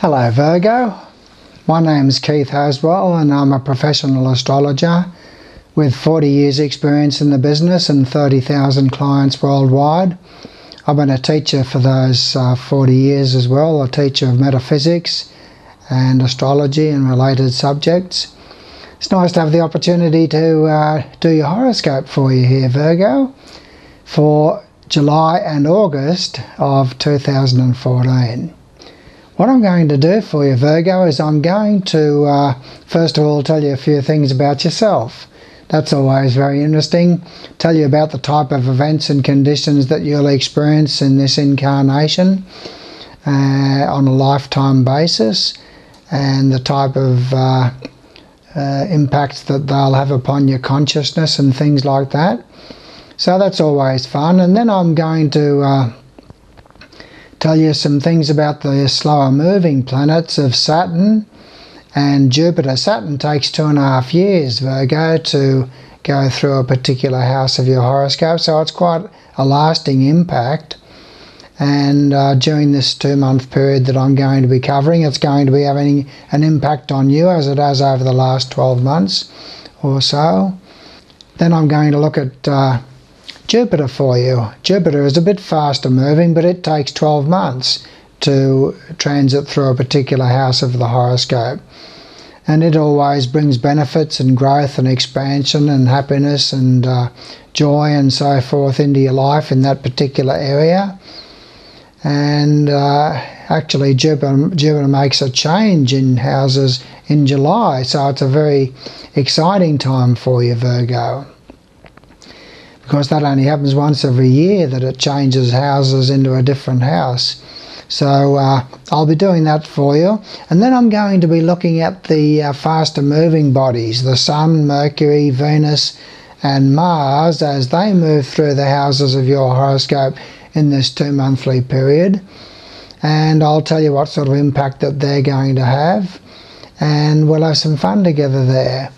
Hello Virgo, my name is Keith Haswell and I'm a professional astrologer with 40 years experience in the business and 30,000 clients worldwide. I've been a teacher for those 40 years as well, a teacher of metaphysics and astrology and related subjects. It's nice to have the opportunity to do your horoscope for you here, Virgo, for July and August of 2014. What I'm going to do for you, Virgo, is I'm going to first of all tell you a few things about yourself. That's always very interesting. Tell you about the type of events and conditions that you'll experience in this incarnation on a lifetime basis, and the type of impacts that they'll have upon your consciousness and things like that. So that's always fun. And then I'm going to tell you some things about the slower moving planets of Saturn and Jupiter. Saturn takes 2.5 years, Virgo, to go through a particular house of your horoscope, so it's quite a lasting impact. And during this 2-month period that I'm going to be covering, it's going to be having an impact on you as it has over the last 12 months or so. Then I'm going to look at Jupiter for you. Jupiter is a bit faster moving, but it takes 12 months to transit through a particular house of the horoscope. And it always brings benefits and growth and expansion and happiness and joy and so forth into your life in that particular area. And actually Jupiter makes a change in houses in July, so it's a very exciting time for you, Virgo. Because that only happens once every year, that it changes houses into a different house. So I'll be doing that for you. And then I'm going to be looking at the faster moving bodies, the Sun, Mercury, Venus and Mars, as they move through the houses of your horoscope in this 2-monthly period. And I'll tell you what sort of impact that they're going to have. And we'll have some fun together there.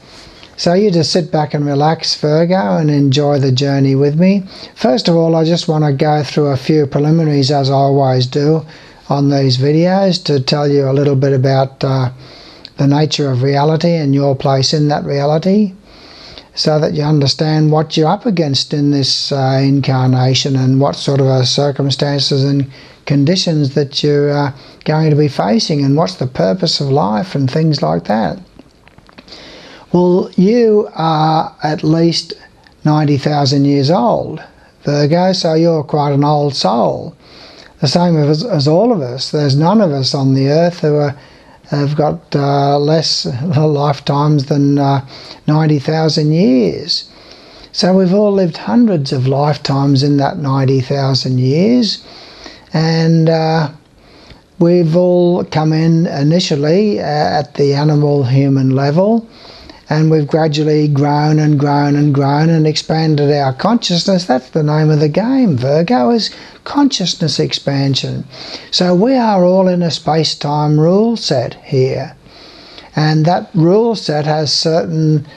So you just sit back and relax, Virgo, and enjoy the journey with me. First of all, I just want to go through a few preliminaries, as I always do on these videos, to tell you a little bit about the nature of reality and your place in that reality, so that you understand what you're up against in this incarnation and what sort of circumstances and conditions that you're going to be facing, and what's the purpose of life and things like that. Well, you are at least 90,000 years old, Virgo, so you're quite an old soul. The same as all of us. There's none of us on the earth who have got less lifetimes than 90,000 years. So we've all lived hundreds of lifetimes in that 90,000 years. And we've all come in initially at the animal-human level. And we've gradually grown and grown and grown and expanded our consciousness. That's the name of the game, Virgo, is consciousness expansion. So we are all in a space-time rule set here. And that rule set has certain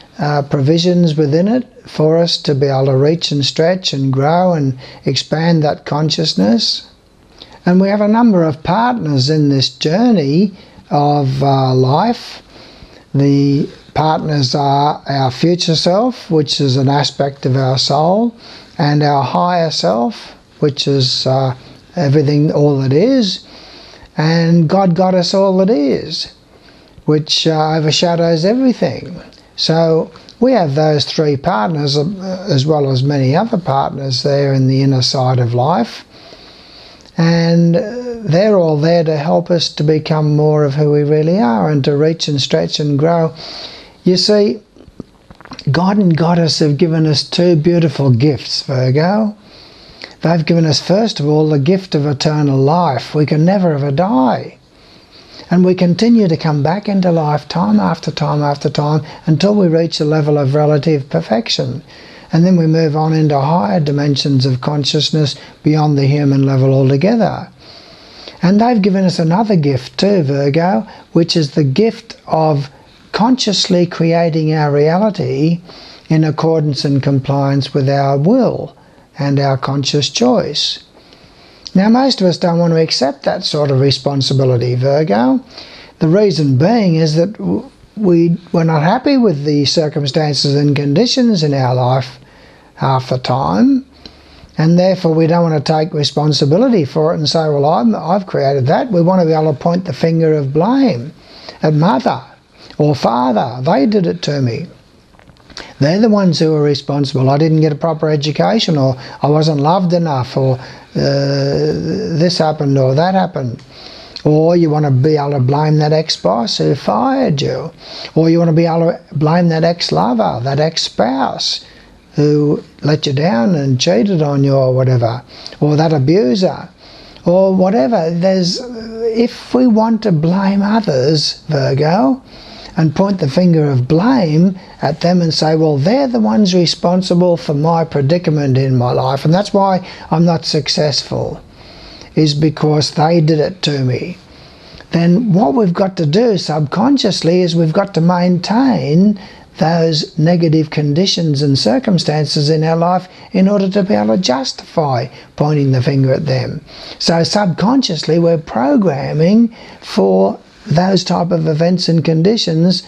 provisions within it for us to be able to reach and stretch and grow and expand that consciousness. And we have a number of partners in this journey of life. The partners are our future self, which is an aspect of our soul, and our higher self, which is everything, all that is, and God, Goddess, all that is, which overshadows everything. So we have those 3 partners, as well as many other partners there in the inner side of life, and they're all there to help us to become more of who we really are and to reach and stretch and grow. You see, God and Goddess have given us 2 beautiful gifts, Virgo. They've given us, first of all, the gift of eternal life. We can never ever die. And we continue to come back into life time after time after time until we reach a level of relative perfection. And then we move on into higher dimensions of consciousness beyond the human level altogether. And they've given us another gift too, Virgo, which is the gift of consciously creating our reality in accordance and compliance with our will and our conscious choice. Now, most of us don't want to accept that sort of responsibility, Virgo. The reason being is that we're not happy with the circumstances and conditions in our life half the time, and therefore we don't want to take responsibility for it and say, well, I've created that. We want to be able to point the finger of blame at mother or father. They did it to me. They're the ones who are responsible. I didn't get a proper education, or I wasn't loved enough, or this happened or that happened. Or you want to be able to blame that ex-boss who fired you. Or you want to be able to blame that ex-lover, that ex-spouse who let you down and cheated on you or whatever. Or that abuser. Or whatever. If we want to blame others, Virgo, and point the finger of blame at them and say, well, they're the ones responsible for my predicament in my life, and that's why I'm not successful, is because they did it to me. Then what we've got to do subconsciously is we've got to maintain those negative conditions and circumstances in our life in order to be able to justify pointing the finger at them. So subconsciously we're programming for those type of events and conditions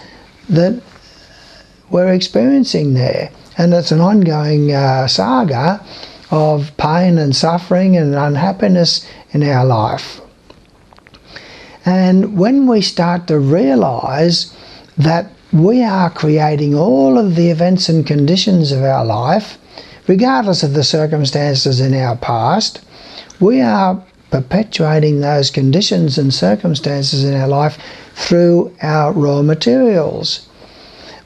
that we're experiencing there. And it's an ongoing saga of pain and suffering and unhappiness in our life. And when we start to realise that we are creating all of the events and conditions of our life, regardless of the circumstances in our past, we are perpetuating those conditions and circumstances in our life through our raw materials.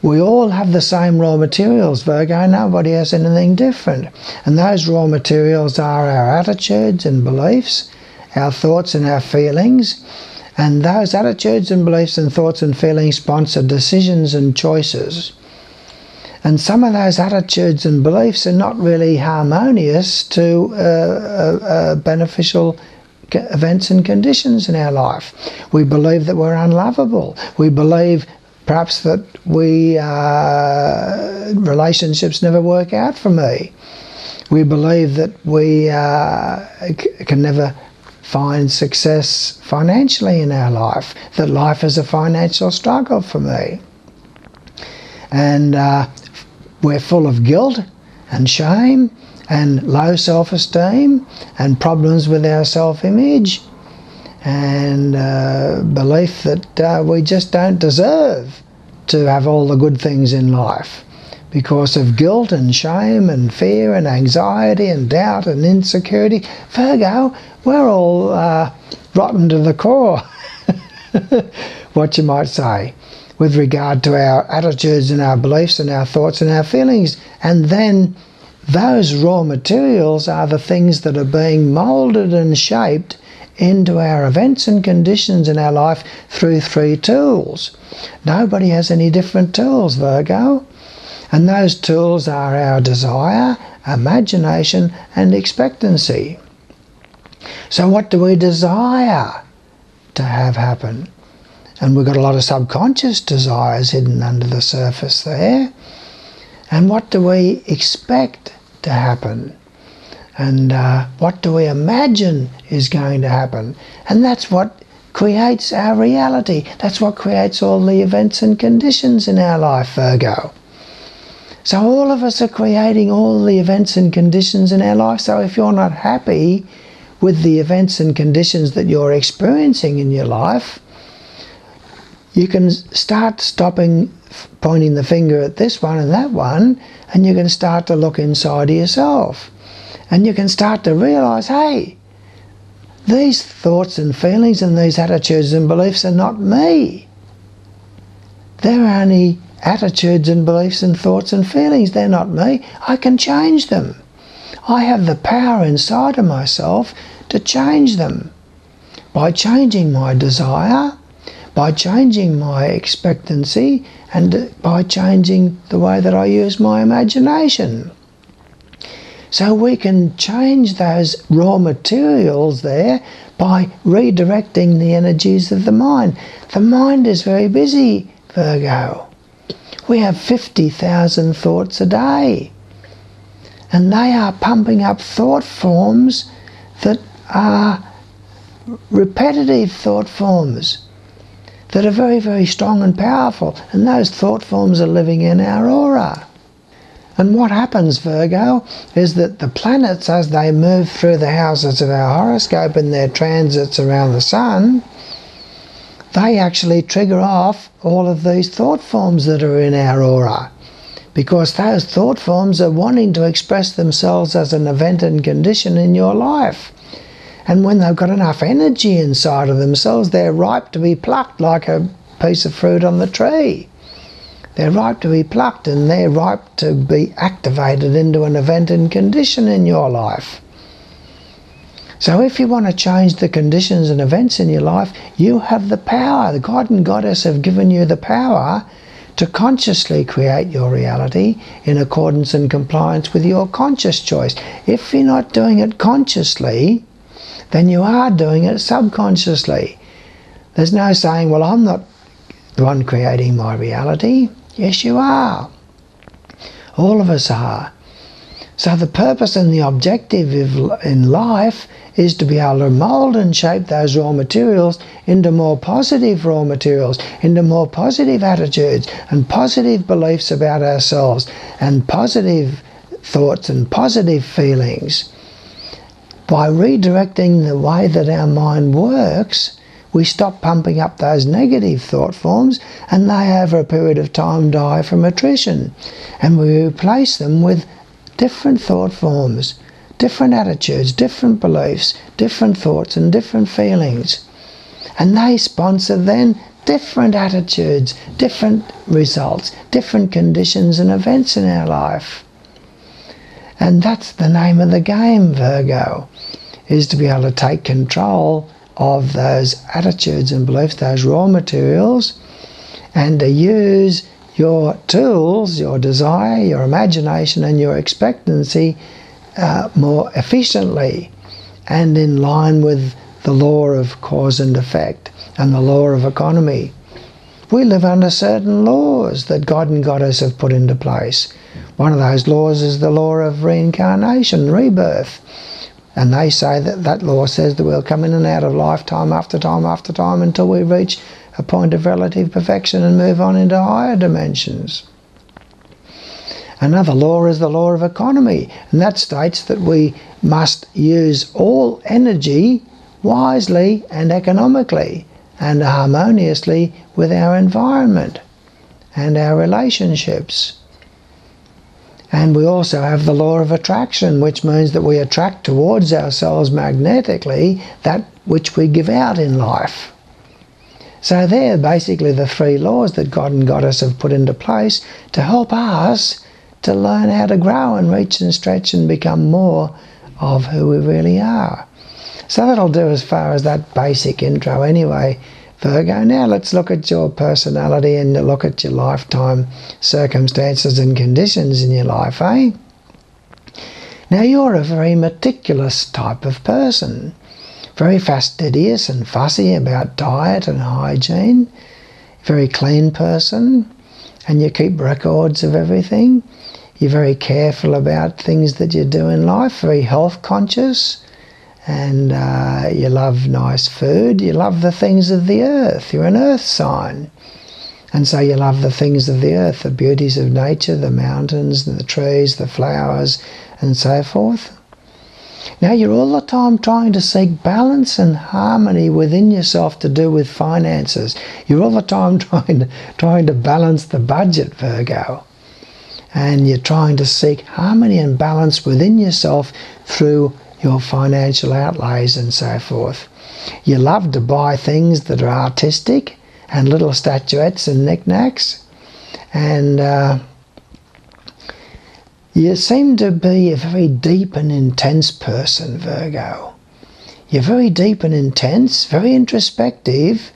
We all have the same raw materials, Virgo. Nobody has anything different. And those raw materials are our attitudes and beliefs, our thoughts and our feelings. And those attitudes and beliefs and thoughts and feelings sponsor decisions and choices. And some of those attitudes and beliefs are not really harmonious to beneficial events and conditions in our life. We believe that we're unlovable. We believe perhaps that relationships never work out for me. We believe that we can never find success financially in our life, that life is a financial struggle for me. And we're full of guilt and shame and low self-esteem and problems with our self-image and belief that we just don't deserve to have all the good things in life because of guilt and shame and fear and anxiety and doubt and insecurity. Virgo, we're all rotten to the core, what you might say, with regard to our attitudes and our beliefs and our thoughts and our feelings. And then those raw materials are the things that are being moulded and shaped into our events and conditions in our life through 3 tools. Nobody has any different tools, Virgo. And those tools are our desire, imagination, and expectancy. So what do we desire to have happen? And we've got a lot of subconscious desires hidden under the surface there. And what do we expect to happen? And what do we imagine is going to happen? And that's what creates our reality. That's what creates all the events and conditions in our life, Virgo. So all of us are creating all the events and conditions in our life. So if you're not happy with the events and conditions that you're experiencing in your life, you can start stopping pointing the finger at this one and that one, and you can start to look inside of yourself. And you can start to realise, hey, these thoughts and feelings and these attitudes and beliefs are not me. They're only attitudes and beliefs and thoughts and feelings. They're not me. I can change them. I have the power inside of myself to change them by changing my desire, by changing my expectancy, and by changing the way that I use my imagination. So we can change those raw materials there by redirecting the energies of the mind. The mind is very busy, Virgo. We have 50,000 thoughts a day. And they are pumping up thought forms that are repetitive thought forms that are very, very strong and powerful, and those thought forms are living in our aura. And what happens, Virgo, is that the planets, as they move through the houses of our horoscope in their transits around the sun, they actually trigger off all of these thought forms that are in our aura, because those thought forms are wanting to express themselves as an event and condition in your life. And when they've got enough energy inside of themselves, they're ripe to be plucked like a piece of fruit on the tree. They're ripe to be plucked, and they're ripe to be activated into an event and condition in your life. So if you want to change the conditions and events in your life, you have the power. The God and Goddess have given you the power to consciously create your reality in accordance and compliance with your conscious choice. If you're not doing it consciously, then you are doing it subconsciously. There's no saying, well, I'm not the one creating my reality. Yes, you are. All of us are. So the purpose and the objective in life is to be able to mould and shape those raw materials into more positive raw materials, into more positive attitudes and positive beliefs about ourselves and positive thoughts and positive feelings. By redirecting the way that our mind works, we stop pumping up those negative thought forms, and they over a period of time die from attrition, and we replace them with different thought forms, different attitudes, different beliefs, different thoughts and different feelings. And they sponsor then different attitudes, different results, different conditions and events in our life. And that's the name of the game, Virgo, is to be able to take control of those attitudes and beliefs, those raw materials, and to use your tools, your desire, your imagination and your expectancy more efficiently and in line with the law of cause and effect and the law of economy. We live under certain laws that God and Goddess have put into place. One of those laws is the law of reincarnation, rebirth. And they say that that law says that we'll come in and out of life time after time after time until we reach a point of relative perfection and move on into higher dimensions. Another law is the law of economy, and that states that we must use all energy wisely and economically and harmoniously with our environment and our relationships. And we also have the law of attraction, which means that we attract towards ourselves magnetically that which we give out in life. So they're basically the three laws that God and Goddess have put into place to help us to learn how to grow and reach and stretch and become more of who we really are. So that'll do as far as that basic intro anyway, Virgo. Now let's look at your personality and look at your lifetime circumstances and conditions in your life, eh? Now you're a very meticulous type of person, very fastidious and fussy about diet and hygiene, very clean person, and you keep records of everything. You're very careful about things that you do in life, very health conscious. And you love nice food, you love the things of the earth, you're an earth sign. And so you love the things of the earth, the beauties of nature, the mountains, the trees, the flowers, and so forth. Now you're all the time trying to seek balance and harmony within yourself to do with finances. You're all the time trying to balance the budget, Virgo. And you're trying to seek harmony and balance within yourself through your financial outlays and so forth. You love to buy things that are artistic and little statuettes and knickknacks, and you seem to be a very deep and intense person, Virgo. You're very deep and intense, very introspective.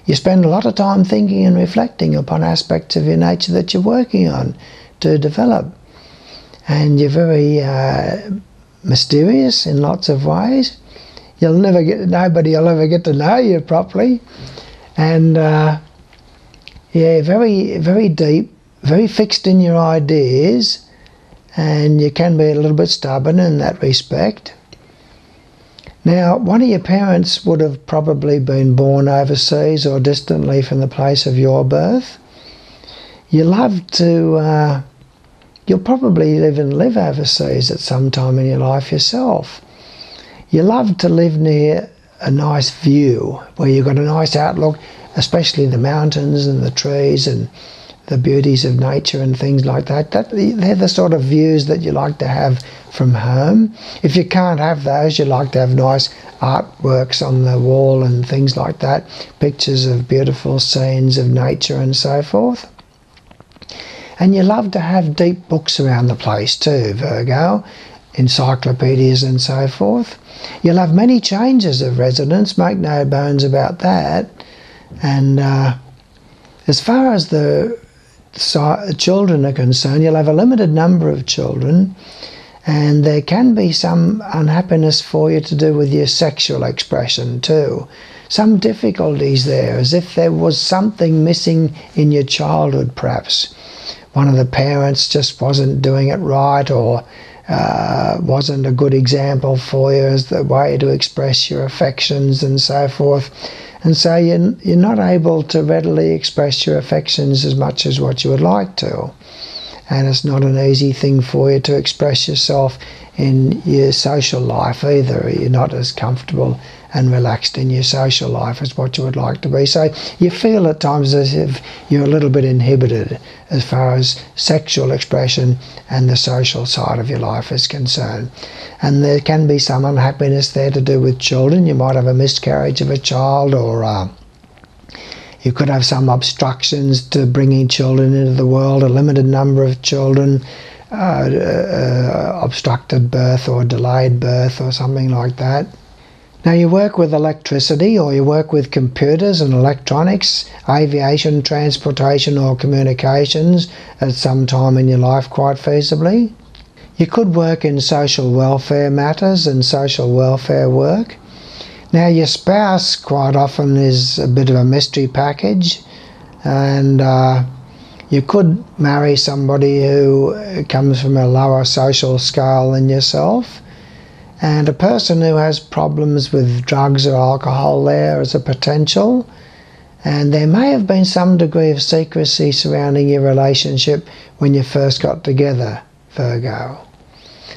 You spend a lot of time thinking and reflecting upon aspects of your nature that you're working on to develop, and you're very mysterious in lots of ways. Nobody will ever get to know you properly, and yeah, very, very deep, very fixed in your ideas, and you can be a little bit stubborn in that respect. Now, one of your parents would have probably been born overseas or distantly from the place of your birth. You'll probably live overseas at some time in your life yourself. You love to live near a nice view where you've got a nice outlook, especially the mountains and the trees and the beauties of nature and things like that. They're the sort of views that you like to have from home. If you can't have those, you like to have nice artworks on the wall and things like that, pictures of beautiful scenes of nature and so forth. And you love to have deep books around the place too, Virgo, encyclopedias and so forth. You'll have many changes of residence, make no bones about that. And as far as the children are concerned, you'll have a limited number of children, and there can be some unhappiness for you to do with your sexual expression too. Some difficulties there, as if there was something missing in your childhood perhaps. One of the parents just wasn't doing it right, or wasn't a good example for you as the way to express your affections and so forth. And so you're not able to readily express your affections as much as what you would like to. And it's not an easy thing for you to express yourself in your social life either. You're not as comfortable and relaxed in your social life as what you would like to be. So you feel at times as if you're a little bit inhibited as far as sexual expression and the social side of your life is concerned. And there can be some unhappiness there to do with children. You might have a miscarriage of a child, or you could have some obstructions to bringing children into the world, a limited number of children, obstructed birth or delayed birth or something like that. Now you work with electricity, or you work with computers and electronics, aviation, transportation or communications at some time in your life quite feasibly. You could work in social welfare matters and social welfare work. Now your spouse quite often is a bit of a mystery package, and you could marry somebody who comes from a lower social scale than yourself. And a person who has problems with drugs or alcohol there is a potential. And there may have been some degree of secrecy surrounding your relationship when you first got together, Virgo.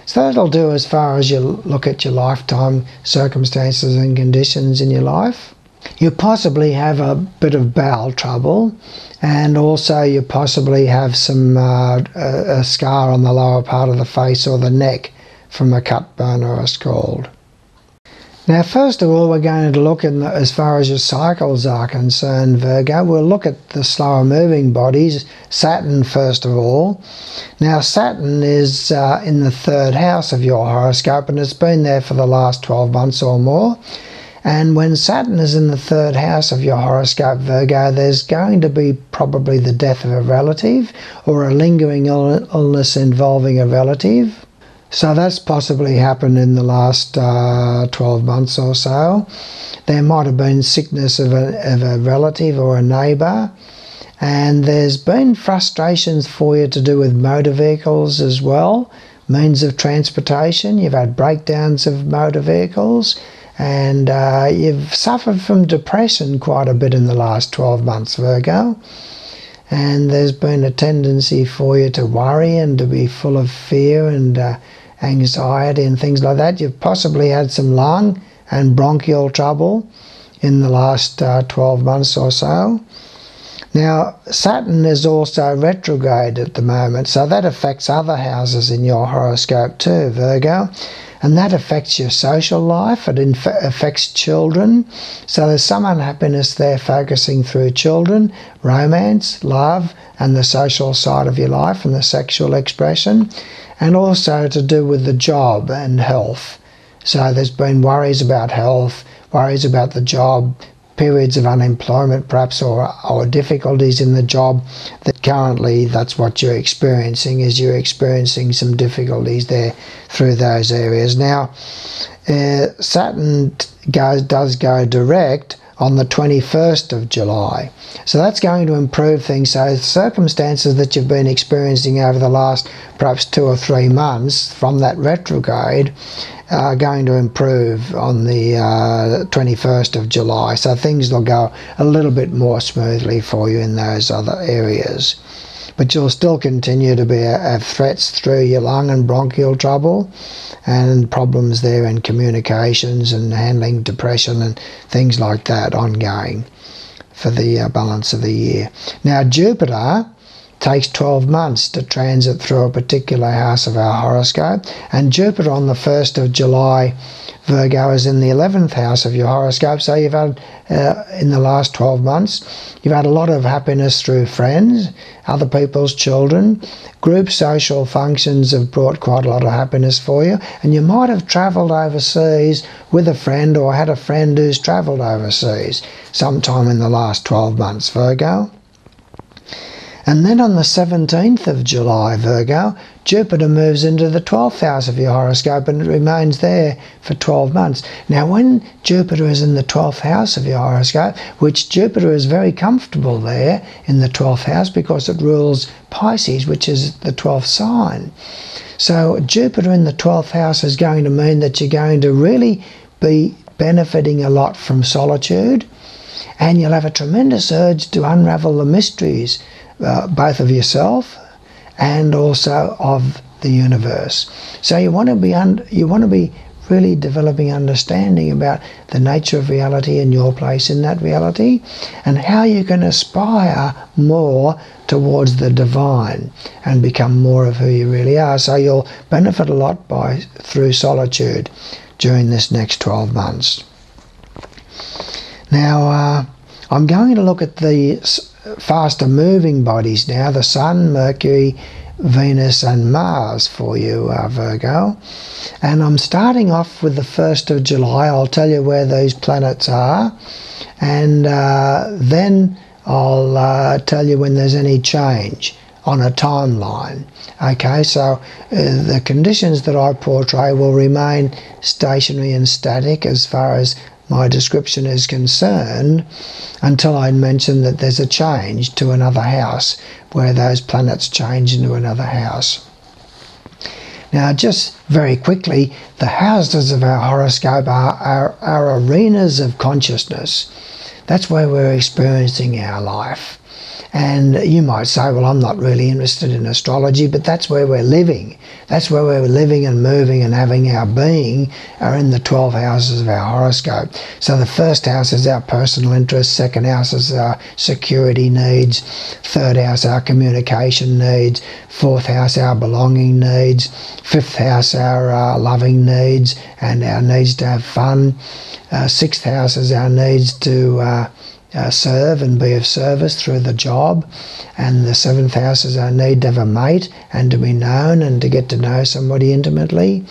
So that'll do as far as you look at your lifetime circumstances and conditions in your life. You possibly have a bit of bowel trouble, and also you possibly have some a scar on the lower part of the face or the neck from a cut, burn or a scald. Now first of all, we're going to look in as far as your cycles are concerned, Virgo. We'll look at the slower moving bodies, Saturn first of all. Now Saturn is in the third house of your horoscope, and it's been there for the last 12 months or more. And when Saturn is in the third house of your horoscope, Virgo, there's going to be probably the death of a relative or a lingering illness involving a relative. So that's possibly happened in the last 12 months or so. There might have been sickness of a relative or a neighbour. And there's been frustrations for you to do with motor vehicles as well, means of transportation. You've had breakdowns of motor vehicles. And you've suffered from depression quite a bit in the last 12 months, Virgo. And there's been a tendency for you to worry and to be full of fear and anxiety and things like that. You've possibly had some lung and bronchial trouble in the last 12 months or so. Now, Saturn is also retrograde at the moment, so that affects other houses in your horoscope too, Virgo. And that affects your social life, it affects children. So there's some unhappiness there focusing through children, romance, love, and the social side of your life and the sexual expression. And also to do with the job and health. So there's been worries about health, worries about the job, periods of unemployment perhaps, or difficulties in the job, that currently that's what you're experiencing, is you're experiencing some difficulties there through those areas. Now, Saturn does go direct on the 21st of July. So that's going to improve things. So circumstances that you've been experiencing over the last perhaps 2 or 3 months from that retrograde going to improve on the 21st of July, so things will go a little bit more smoothly for you in those other areas. But you'll still continue to have threats through your lung and bronchial trouble and problems there in communications and handling depression and things like that ongoing for the balance of the year. Now Jupiter takes 12 months to transit through a particular house of our horoscope, and Jupiter on the 1st of July, Virgo, is in the 11th house of your horoscope. So you've had, in the last 12 months, you've had a lot of happiness through friends, other people's children. Group social functions have brought quite a lot of happiness for you, and you might have travelled overseas with a friend or had a friend who's travelled overseas sometime in the last 12 months, Virgo. And then on the 17th of July, Virgo, Jupiter moves into the 12th house of your horoscope and it remains there for 12 months. Now when Jupiter is in the 12th house of your horoscope, which Jupiter is very comfortable there in the 12th house because it rules Pisces, which is the 12th sign. So Jupiter in the 12th house is going to mean that you're going to really be benefiting a lot from solitude, and you'll have a tremendous urge to unravel the mysteries both of yourself and also of the universe. So you want to be really developing understanding about the nature of reality and your place in that reality, and how you can aspire more towards the divine and become more of who you really are. So you'll benefit a lot through solitude during this next 12 months. Now I'm going to look at the faster moving bodies now, the Sun, Mercury, Venus and Mars for you, Virgo. And I'm starting off with the 1st of July. I'll tell you where those planets are, and then I'll tell you when there's any change on a timeline. Okay, so the conditions that I portray will remain stationary and static as far as my description is concerned, until I mention that there's a change to another house, where those planets change into another house. Now, just very quickly, the houses of our horoscope are arenas of consciousness. That's where we're experiencing our life. And you might say, well, I'm not really interested in astrology, but that's where we're living. That's where we're living and moving and having our being, are in the 12 houses of our horoscope. So the first house is our personal interests, second house is our security needs, third house our communication needs, fourth house our belonging needs, fifth house our loving needs and our needs to have fun, sixth house is our needs to serve and be of service through the job, and the 7th house is our need to have a mate and to be known and to get to know somebody intimately.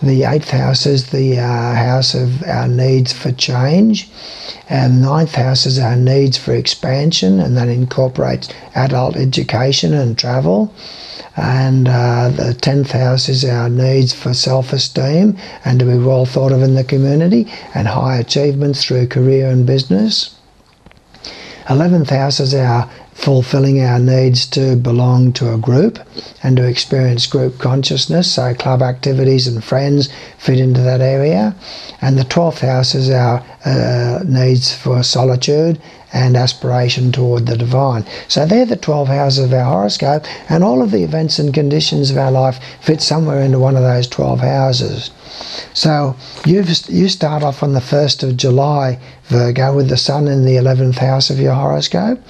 The 8th house is the house of our needs for change, and the 9th house is our needs for expansion, and that incorporates adult education and travel. And the 10th house is our needs for self-esteem and to be well thought of in the community and high achievements through career and business. 11th house is our fulfilling our needs to belong to a group and to experience group consciousness, so club activities and friends fit into that area. And the 12th house is our needs for solitude and aspiration toward the divine. So they're the 12 houses of our horoscope, and all of the events and conditions of our life fit somewhere into one of those 12 houses. So you start off on the 1st of July, Virgo, with the Sun in the 11th house of your horoscope.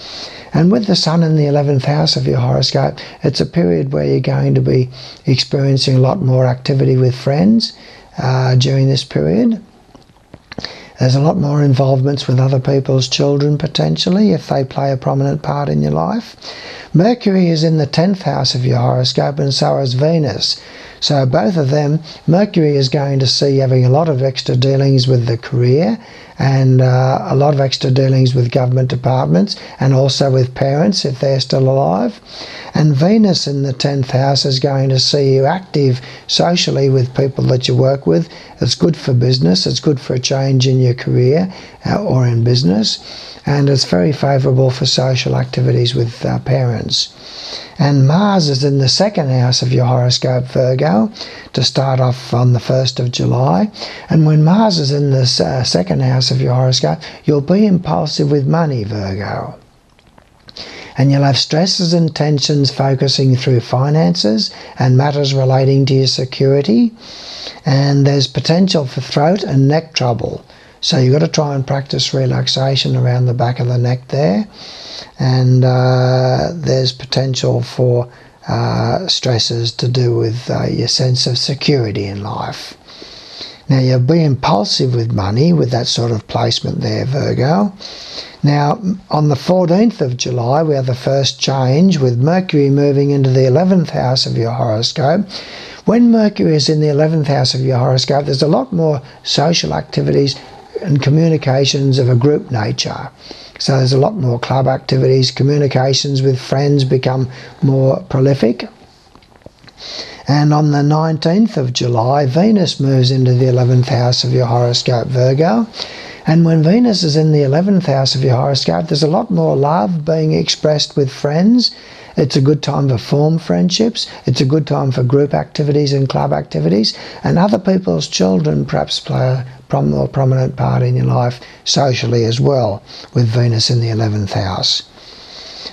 And with the Sun in the 11th house of your horoscope, it's a period where you're going to be experiencing a lot more activity with friends during this period. There's a lot more involvements with other people's children, potentially, if they play a prominent part in your life. Mercury is in the 10th house of your horoscope, and so is Venus. So both of them, Mercury is going to see having a lot of extra dealings with the career and a lot of extra dealings with government departments and also with parents if they're still alive. And Venus in the 10th house is going to see you active socially with people that you work with. It's good for business, it's good for a change in your career or in business, and it's very favourable for social activities with parents. And Mars is in the second house of your horoscope, Virgo, to start off on the 1st of July. And when Mars is in the second house of your horoscope, you'll be impulsive with money, Virgo. And you'll have stresses and tensions focusing through finances and matters relating to your security. And there's potential for throat and neck trouble. So you've got to try and practice relaxation around the back of the neck there. And there's potential for stresses to do with your sense of security in life. Now, you'll be impulsive with money with that sort of placement there, Virgo. Now, on the 14th of July, we have the first change with Mercury moving into the 11th house of your horoscope. When Mercury is in the 11th house of your horoscope, there's a lot more social activities and communications of a group nature. So there's a lot more club activities, communications with friends become more prolific. And on the 19th of July, Venus moves into the 11th house of your horoscope, Virgo. And when Venus is in the 11th house of your horoscope, there's a lot more love being expressed with friends. It's a good time to form friendships. It's a good time for group activities and club activities. And other people's children perhaps play a more prominent part in your life socially as well, with Venus in the 11th house.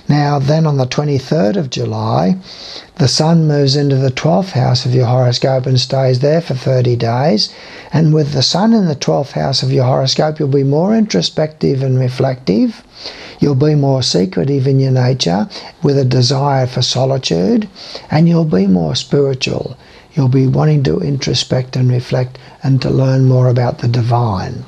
Now, then on the 23rd of July, the Sun moves into the 12th house of your horoscope and stays there for 30 days. And with the Sun in the 12th house of your horoscope, you'll be more introspective and reflective. You'll be more secretive in your nature with a desire for solitude. And you'll be more spiritual. You'll be wanting to introspect and reflect and to learn more about the divine.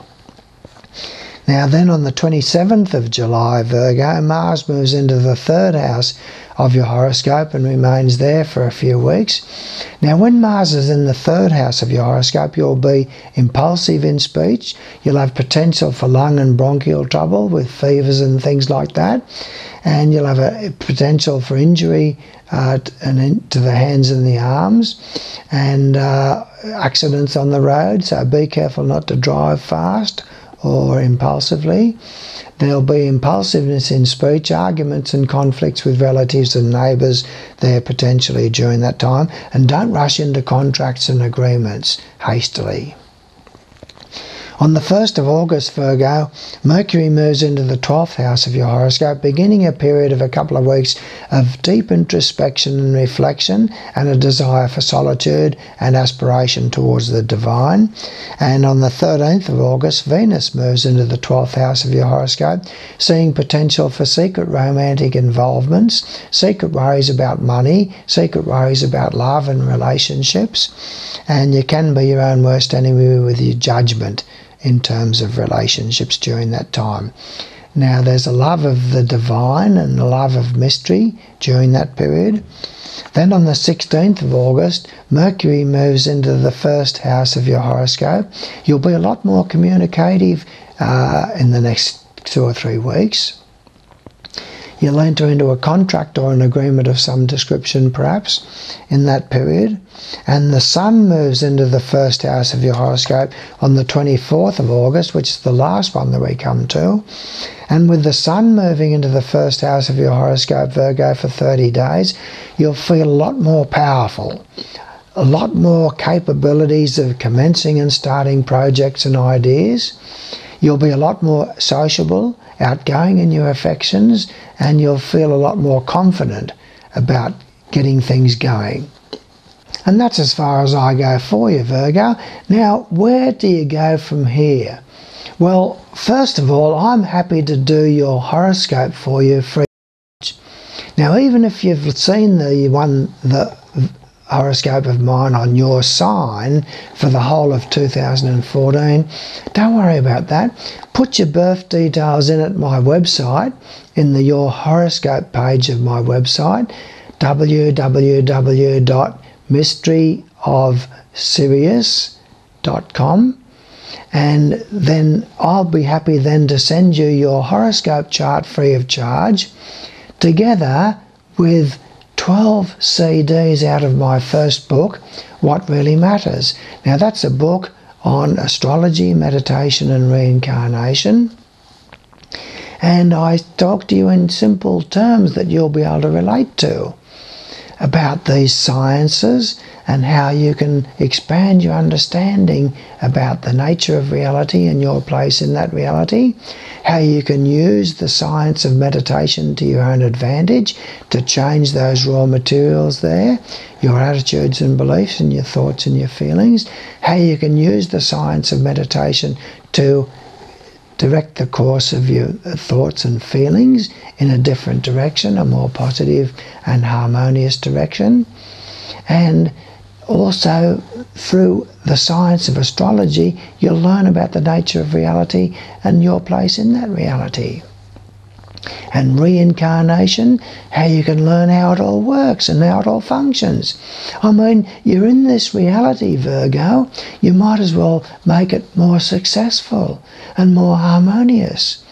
Now then on the 27th of July, Virgo, Mars moves into the 3rd house of your horoscope and remains there for a few weeks. Now when Mars is in the 3rd house of your horoscope, you'll be impulsive in speech. You'll have potential for lung and bronchial trouble with fevers and things like that. And you'll have a potential for injury to the hands and the arms and accidents on the road. So be careful not to drive fast or impulsively. There'll be impulsiveness in speech, arguments and conflicts with relatives and neighbours there potentially during that time. And don't rush into contracts and agreements hastily. On the 1st of August, Virgo, Mercury moves into the 12th house of your horoscope, beginning a period of a couple of weeks of deep introspection and reflection and a desire for solitude and aspiration towards the divine. And on the 13th of August, Venus moves into the 12th house of your horoscope, seeing potential for secret romantic involvements, secret worries about money, secret worries about love and relationships. And you can be your own worst enemy with your judgment in terms of relationships during that time. Now there's a love of the divine and a love of mystery during that period. Then on the 16th of August, Mercury moves into the 1st house of your horoscope. You'll be a lot more communicative in the next 2 or 3 weeks. You'll enter into a contract or an agreement of some description perhaps in that period. And the Sun moves into the 1st house of your horoscope on the 24th of August, which is the last one that we come to. And with the Sun moving into the 1st house of your horoscope, Virgo, for 30 days, you'll feel a lot more powerful, a lot more capabilities of commencing and starting projects and ideas. You'll be a lot more sociable, outgoing in your affections, and you'll feel a lot more confident about getting things going. And that's as far as I go for you, Virgo. Now, where do you go from here? Well, first of all, I'm happy to do your horoscope for you free. Now, even if you've seen the horoscope of mine on your sign for the whole of 2014, don't worry about that. Put your birth details in at my website, in the Your Horoscope page of my website, www.mysteryofsirius.com, and then I'll be happy then to send you your horoscope chart free of charge, together with 12 CDs out of my first book, What Really Matters. Now that's a book on astrology, meditation and reincarnation. And I talk to you in simple terms that you'll be able to relate to. about these sciences and how you can expand your understanding about the nature of reality and your place in that reality, how you can use the science of meditation to your own advantage to change those raw materials there, your attitudes and beliefs and your thoughts and your feelings, how you can use the science of meditation to direct the course of your thoughts and feelings in a different direction, a more positive and harmonious direction. And also through the science of astrology, you'll learn about the nature of reality and your place in that reality. And reincarnation, how you can learn how it all works and how it all functions. I mean, you're in this reality, Virgo. You might as well make it more successful and more harmonious.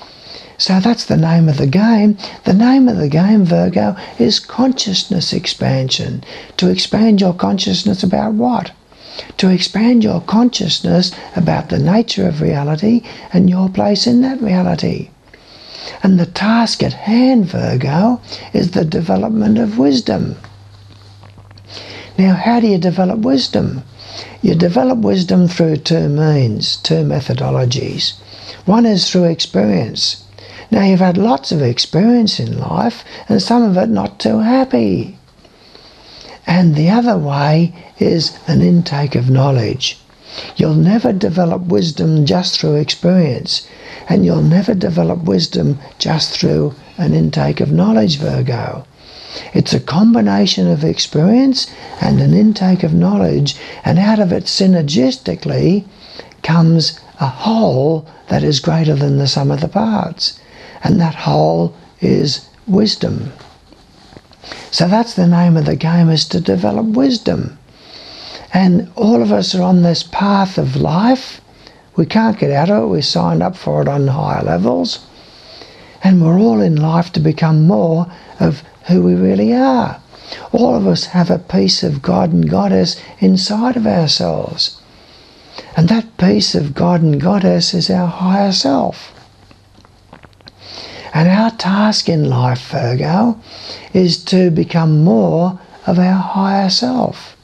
So that's the name of the game. The name of the game, Virgo, is consciousness expansion. To expand your consciousness about what? To expand your consciousness about the nature of reality and your place in that reality. And the task at hand, Virgo, is the development of wisdom. Now, how do you develop wisdom? You develop wisdom through two means, two methodologies. One is through experience. Now, you've had lots of experience in life, and some of it not too happy. And the other way is an intake of knowledge. You'll never develop wisdom just through experience, and you'll never develop wisdom just through an intake of knowledge, Virgo. It's a combination of experience and an intake of knowledge, and out of it synergistically comes a whole that is greater than the sum of the parts, and that whole is wisdom. So that's the name of the game, is to develop wisdom. And all of us are on this path of life. We can't get out of it. We signed up for it on higher levels. And we're all in life to become more of who we really are. All of us have a piece of God and Goddess inside of ourselves. And that piece of God and Goddess is our higher self. And our task in life, Virgo, is to become more of our higher self.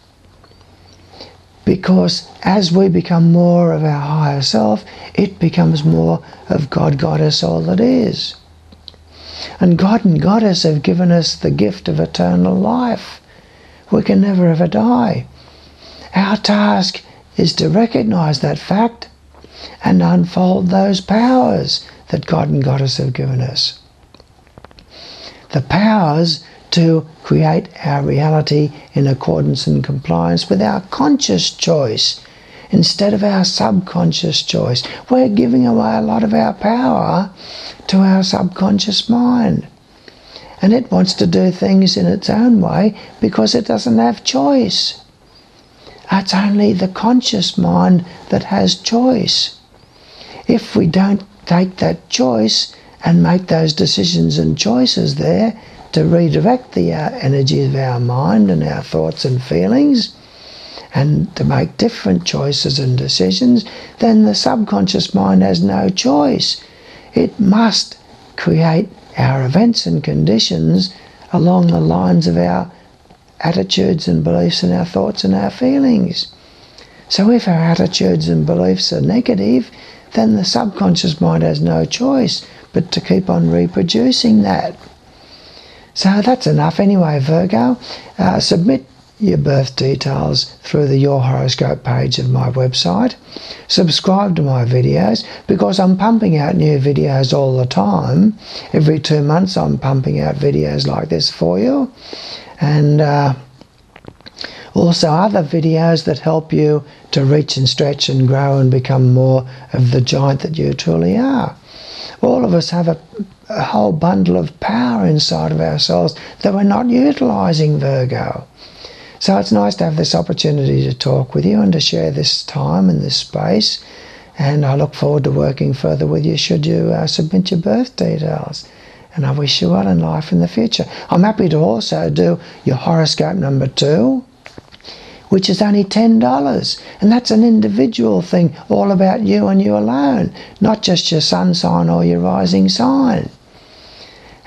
Because as we become more of our higher self, it becomes more of God, Goddess, all that is. And God and Goddess have given us the gift of eternal life. We can never ever die. Our task is to recognize that fact and unfold those powers that God and Goddess have given us. The powers to create our reality in accordance and compliance with our conscious choice instead of our subconscious choice. We're giving away a lot of our power to our subconscious mind. And it wants to do things in its own way because it doesn't have choice. It's only the conscious mind that has choice. If we don't take that choice and make those decisions and choices there to redirect the energy of our mind and our thoughts and feelings, and to make different choices and decisions, then the subconscious mind has no choice. It must create our events and conditions along the lines of our attitudes and beliefs and our thoughts and our feelings. So if our attitudes and beliefs are negative, then the subconscious mind has no choice but to keep on reproducing that. So that's enough anyway, Virgo. Submit your birth details through the Your Horoscope page of my website. Subscribe to my videos because I'm pumping out new videos all the time. Every 2 months I'm pumping out videos like this for you. And also other videos that help you to reach and stretch and grow and become more of the giant that you truly are. All of us have a whole bundle of power inside of ourselves that we're not utilising, Virgo. So it's nice to have this opportunity to talk with you and to share this time and this space. And I look forward to working further with you should you submit your birth details. And I wish you well in life in the future. I'm happy to also do your horoscope number 2, which is only $10. And that's an individual thing, all about you and you alone, not just your sun sign or your rising sign.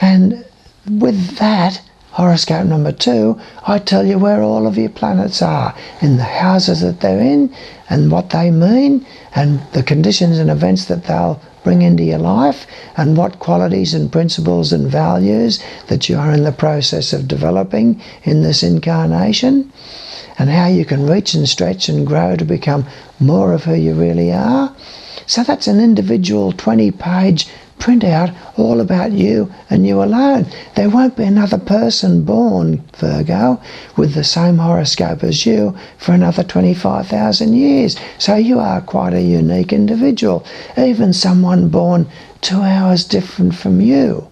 And with that, horoscope number 2, I tell you where all of your planets are, in the houses that they're in, and what they mean, and the conditions and events that they'll bring into your life, and what qualities and principles and values that you are in the process of developing in this incarnation, and how you can reach and stretch and grow to become more of who you really are. So that's an individual 20-page printout all about you and you alone. There won't be another person born, Virgo, with the same horoscope as you for another 25,000 years. So you are quite a unique individual. Even someone born 2 hours different from you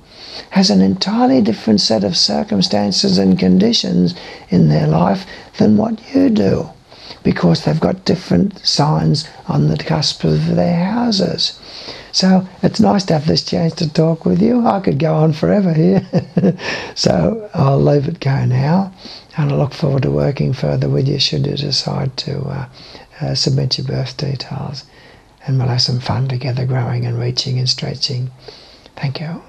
has an entirely different set of circumstances and conditions in their life than what you do, because they've got different signs on the cusp of their houses. So it's nice to have this chance to talk with you. I could go on forever here. So I'll leave it go now, and I look forward to working further with you should you decide to submit your birth details, and we'll have some fun together growing and reaching and stretching. Thank you.